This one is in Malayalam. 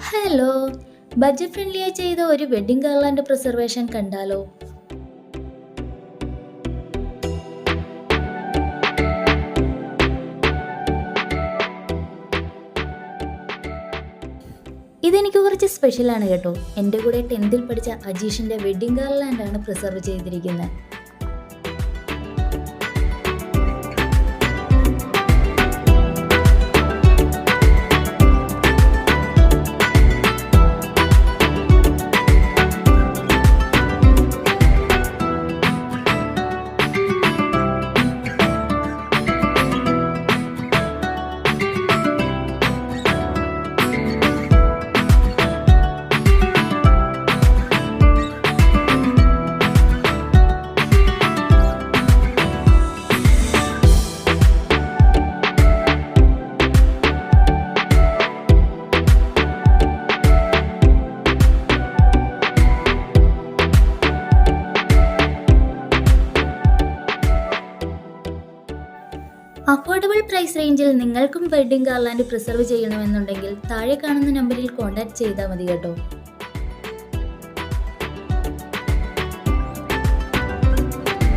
ഹലോ, ബഡ്ജറ്റ് ഫ്രണ്ട്ലിയായി ചെയ്ത ഒരു വെഡ്ഡിംഗ് ഗാർലാൻഡ് പ്രിസർവേഷൻ കണ്ടാലോ? ഇതെനിക്ക് കുറച്ച് സ്പെഷ്യലാണ് കേട്ടോ. എൻ്റെ കൂടെ 10th പഠിച്ച അജീഷിൻ്റെ വെഡ്ഡിംഗ് ഗാർലാൻഡാണ് പ്രിസർവ് ചെയ്തിരിക്കുന്നത്. അഫോർഡബിൾ പ്രൈസ് റേഞ്ചിൽ നിങ്ങൾക്കും വെഡ്ഡിംഗ് ഗാർലാൻഡ് പ്രിസർവ് ചെയ്യണമെന്നുണ്ടെങ്കിൽ താഴെ കാണുന്ന നമ്പറിൽ കോൺടാക്ട് ചെയ്താൽ മതി കേട്ടോ.